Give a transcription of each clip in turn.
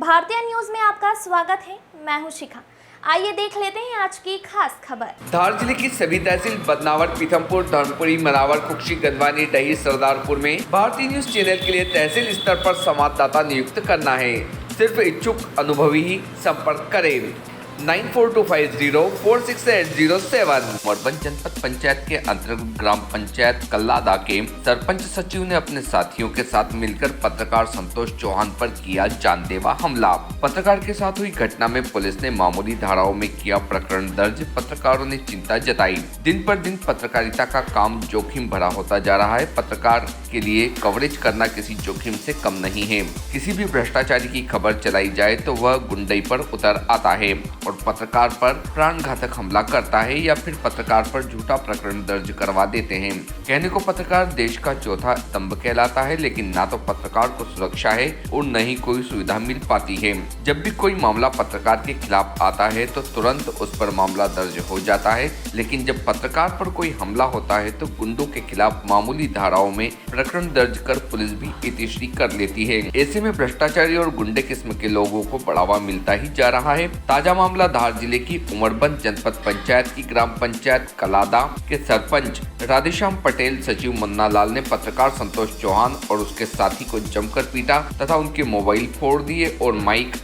भारतीय न्यूज में आपका स्वागत है। मैं हूं शिखा। आइए देख लेते हैं आज की खास खबर। धार जिले की सभी तहसील बदनावर, पीथमपुर, धर्मपुरी, मनावर, खुक्षी, गंदवानी, डही, सरदारपुर में भारतीय न्यूज चैनल के लिए तहसील स्तर पर संवाददाता नियुक्त करना है। सिर्फ इच्छुक अनुभवी ही संपर्क करें। 9425046807। उमरबन जनपद पंचायत के अंतर्गत ग्राम पंचायत कल्लादा के सरपंच सचिव ने अपने साथियों के साथ मिलकर पत्रकार संतोष चौहान पर किया जानलेवा हमला। पत्रकार के साथ हुई घटना में पुलिस ने मामूली धाराओं में किया प्रकरण दर्ज। पत्रकारों ने चिंता जताई। दिन पर दिन पत्रकारिता का काम जोखिम भरा होता जा रहा है। पत्रकार के लिए कवरेज करना किसी जोखिम से कम नहीं है। किसी भी भ्रष्टाचारी की खबर चलाई जाए तो वह गुंडई पर उतर आता है और पत्रकार पर प्राणघातक हमला करता है या फिर पत्रकार पर झूठा प्रकरण दर्ज करवा देते हैं। कहने को पत्रकार देश का चौथा स्तंभ कहलाता है, लेकिन ना तो पत्रकार को सुरक्षा है और न ही कोई सुविधा मिल पाती है। जब भी कोई मामला पत्रकार के खिलाफ आता है तो तुरंत उस पर मामला दर्ज हो जाता है, लेकिन जब पत्रकार पर कोई हमला होता है तो गुंडों के खिलाफ मामूली धाराओं में प्रकरण दर्ज कर पुलिस भी इतिश्री कर लेती है। ऐसे में भ्रष्टाचारी और गुंडे किस्म के लोगों को बढ़ावा मिलता ही जा रहा है। ताजा मामला धार जिले की उमरबन जनपद पंचायत की ग्राम पंचायत कलादा के सरपंच राधेश्याम पटेल सचिव मुन्ना लाल ने पत्रकार संतोष चौहान और उसके साथी को जमकर पीटा तथा उनके मोबाइल फोड़ दिए और माइक,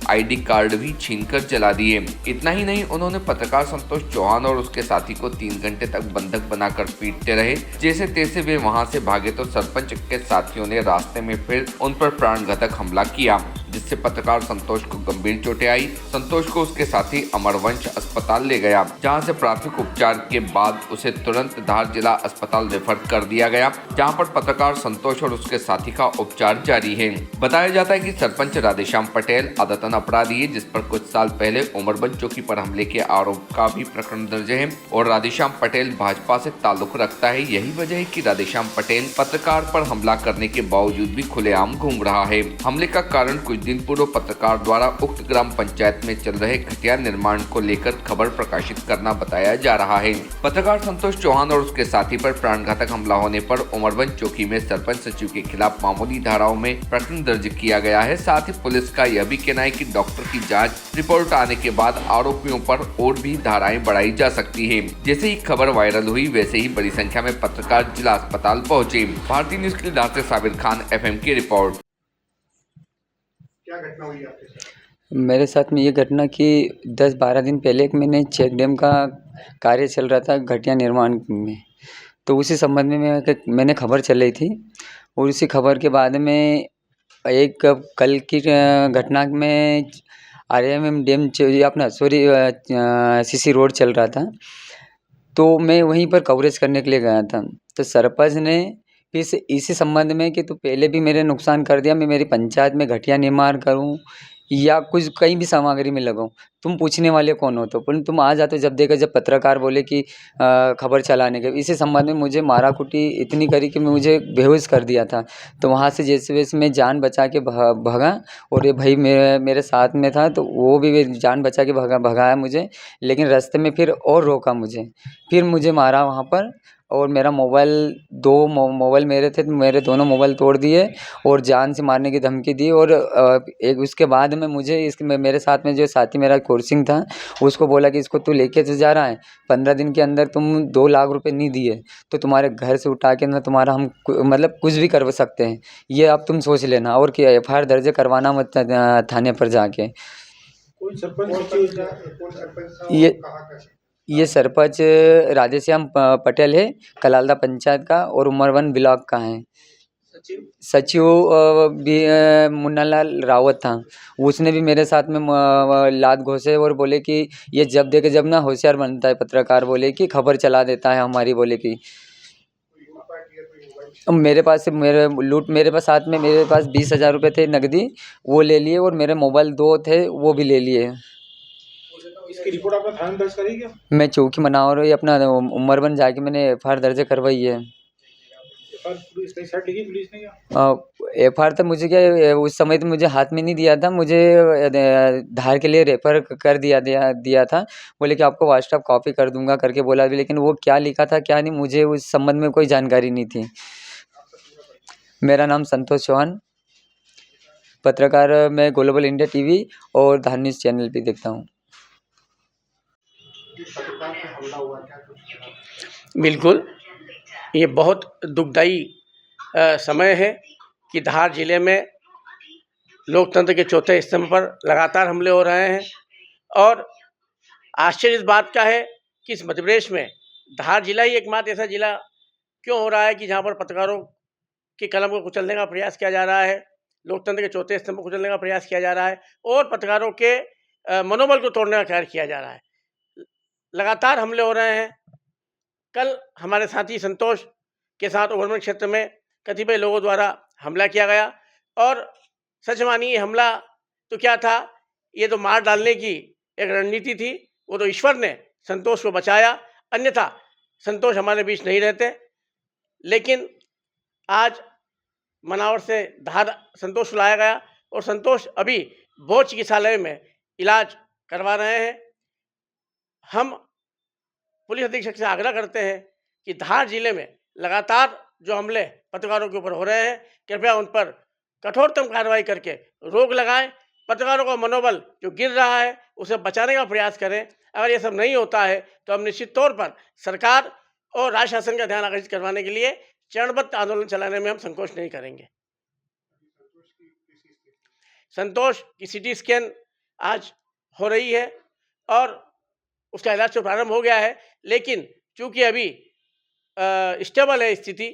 आईडी कार्ड भी छीनकर जला दिए। इतना ही नहीं, उन्होंने पत्रकार संतोष चौहान और उसके साथी को 3 घंटे तक बंधक बनाकर पीटते रहे। जैसे तैसे वे वहां से भागे तो सरपंच के साथियों ने रास्ते में फिर उन पर प्राणघातक हमला किया, जिससे पत्रकार संतोष को गंभीर चोटें आई। संतोष को उसके साथी अमरवंश अस्पताल ले गया, जहां से प्राथमिक उपचार के बाद उसे तुरंत धार जिला अस्पताल रेफर कर दिया गया, जहां पर पत्रकार संतोष और उसके साथी का उपचार जारी है। बताया जाता है कि सरपंच राधेश्याम पटेल आदतन अपराधी है, जिस पर कुछ साल पहले उमरबन चौकी पर हमले के आरोप का भी प्रकरण दर्ज है और राधेश्याम पटेल भाजपा से ताल्लुक रखता है। यही वजह है कि राधेश्याम पटेल पत्रकार पर हमला करने के बावजूद भी खुलेआम घूम रहा है। हमले का कारण कुछ दिन पूर्व पत्रकार द्वारा उक्त ग्राम पंचायत में चल रहे घटिया निर्माण को लेकर खबर प्रकाशित करना बताया जा रहा है। पत्रकार संतोष चौहान और उसके साथी पर प्राणघातक हमला होने पर उमरबन चौकी में सरपंच सचिव के खिलाफ मामूली धाराओं में प्रकरण दर्ज किया गया है। साथ ही पुलिस का यह भी कहना है कि डॉक्टर की जांच रिपोर्ट आने के बाद आरोपियों पर और भी धाराएं बढ़ाई जा सकती है। जैसे ही खबर वायरल हुई वैसे ही बड़ी संख्या में पत्रकार जिला अस्पताल पहुंचे। भारतीय न्यूज के लिए धार से साबिर खान FM की रिपोर्ट। क्या घटना हुई आपके साथ? मेरे साथ में ये घटना कि 10-12 दिन पहले एक मैंने चेक डैम का कार्य चल रहा था घटिया निर्माण में, तो उसी संबंध में मैंने खबर चल रही थी और उसी खबर के बाद में एक कल की घटना में RMM डैम अपना CC रोड चल रहा था, तो मैं वहीं पर कवरेज करने के लिए गया था। तो सरपंच ने इसी संबंध में कि तू पहले भी मेरे नुकसान कर दिया, मैं मेरी पंचायत में घटिया निर्माण करूं या कुछ कहीं भी सामग्री में लगाऊं, तुम पूछने वाले कौन हो? तो पर तुम आ जाते जब देखा, जब पत्रकार बोले कि खबर चलाने के, इसी संबंध में मुझे मारा कुटी इतनी करी कि मुझे बेहोश कर दिया था। तो वहाँ से जैसे वैसे मैं जान बचा के भगा और ये भाई मेरे साथ में था, तो वो भी जान बचा के भगाया मुझे, लेकिन रास्ते में फिर और रोका मुझे, फिर मुझे मारा वहाँ पर और मेरा मोबाइल मेरे थे, मेरे दोनों मोबाइल तोड़ दिए और जान से मारने की धमकी दी। और एक उसके बाद में मुझे मेरे साथ में जो साथी मेरा कोर्सिंग था, उसको बोला कि इसको तू लेके तो जा रहा है, 15 दिन के अंदर तुम 2 लाख रुपए नहीं दिए तो तुम्हारे घर से उठा के ना तुम्हारा हम मतलब कुछ भी कर सकते हैं, ये अब तुम सोच लेना, और क्या FIR दर्ज करवाना मत थाने पर जाके। कोई सरपंच ये सरपंच राधेश्याम पटेल है, कलालदा पंचायत का और उमरबन ब्लॉक का है। सचिव भी मुन्नालाल रावत था, उसने भी मेरे साथ में लात घोंसे और बोले कि ये जब देखे जब ना होशियार बनता है पत्रकार, बोले कि खबर चला देता है हमारी, बोले कि मेरे पास साथ में मेरे पास 20,000 रुपये थे नकदी, वो ले लिए और मेरे मोबाइल 2 थे वो भी ले लिए। इसकी रिपोर्ट आपने थाने में दर्ज करी क्या? मैं चौकी मनावर अपना उमरबन जाके मैंने FIR दर्ज करवाई है। पुलिस लिखी पुलिस ने क्या? FIR तो मुझे क्या उस समय तो मुझे हाथ में नहीं दिया था, मुझे धार के लिए रेफर कर दिया था, बोले कि आपको व्हाट्सएप कॉपी कर दूंगा करके बोला भी, लेकिन वो क्या लिखा था क्या नहीं मुझे उस संबंध में कोई जानकारी नहीं थी। मेरा नाम संतोष चौहान, पत्रकार मैं ग्लोबल इंडिया टीवी और धान न्यूज़ चैनल पे देखता हूँ। बिल्कुल, ये बहुत दुखदाई समय है कि धार जिले में लोकतंत्र के चौथे स्तंभ पर लगातार हमले हो रहे हैं और आश्चर्य इस बात का है कि इस मध्य प्रदेश में धार जिला ही एकमात्र ऐसा जिला क्यों हो रहा है कि जहाँ पर पत्रकारों की कलम को कुचलने का प्रयास किया जा रहा है, लोकतंत्र के चौथे स्तंभ को कुचलने का प्रयास किया जा रहा है और पत्रकारों के मनोबल को तोड़ने का कार्य किया जा रहा है। लगातार हमले हो रहे हैं। कल हमारे साथी संतोष के साथ ओवरब्रिज क्षेत्र में कतिपय लोगों द्वारा हमला किया गया और सच मानिए हमला तो क्या था, ये तो मार डालने की एक रणनीति थी। वो तो ईश्वर ने संतोष को बचाया, अन्यथा संतोष हमारे बीच नहीं रहते। लेकिन आज मनावर से धार संतोष लाया गया और संतोष अभी भोज चिकित्सालय में इलाज करवा रहे हैं। हम पुलिस अधीक्षक से आग्रह करते हैं कि धार जिले में लगातार जो हमले पत्रकारों के ऊपर हो रहे हैं, कृपया उन पर कठोरतम कार्रवाई करके रोक लगाएं। पत्रकारों का मनोबल जो गिर रहा है उसे बचाने का प्रयास करें। अगर ये सब नहीं होता है तो हम निश्चित तौर पर सरकार और राज्य शासन का ध्यान आकर्षित करवाने के लिए चरणबद्ध आंदोलन चलाने में हम संकोच नहीं करेंगे। संतोष की सीटी स्कैन आज हो रही है और उसका इलाज तो प्रारंभ हो गया है, लेकिन चूंकि अभी स्टेबल है स्थिति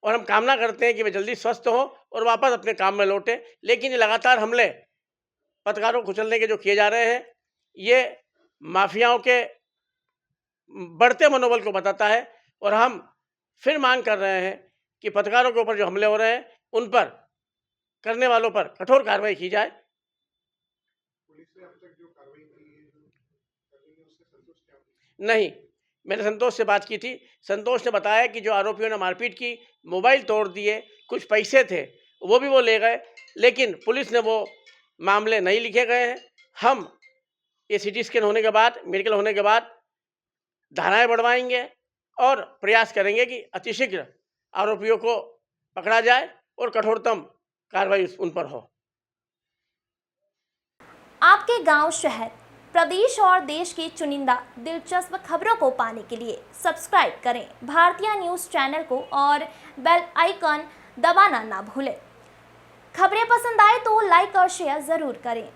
और हम कामना करते हैं कि वे जल्दी स्वस्थ हों और वापस अपने काम में लौटें। लेकिन ये लगातार हमले पत्रकारों को कुचलने के जो किए जा रहे हैं, ये माफियाओं के बढ़ते मनोबल को बताता है और हम फिर मांग कर रहे हैं कि पत्रकारों के ऊपर जो हमले हो रहे हैं उन पर करने वालों पर कठोर कार्रवाई की जाए। नहीं, मैंने संतोष से बात की थी। संतोष ने बताया कि जो आरोपियों ने मारपीट की, मोबाइल तोड़ दिए, कुछ पैसे थे वो भी वो ले गए, लेकिन पुलिस ने वो मामले नहीं लिखे गए हैं। हम ये सीटी स्कैन होने के बाद, मेडिकल होने के बाद धाराएं बढ़वाएंगे और प्रयास करेंगे कि अतिशीघ्र आरोपियों को पकड़ा जाए और कठोरतम कार्रवाई उन पर हो। आपके गांव, शहर, प्रदेश और देश की चुनिंदा दिलचस्प खबरों को पाने के लिए सब्सक्राइब करें भारतीय न्यूज़ चैनल को और बेल आइकन दबाना ना भूलें। खबरें पसंद आए तो लाइक और शेयर ज़रूर करें।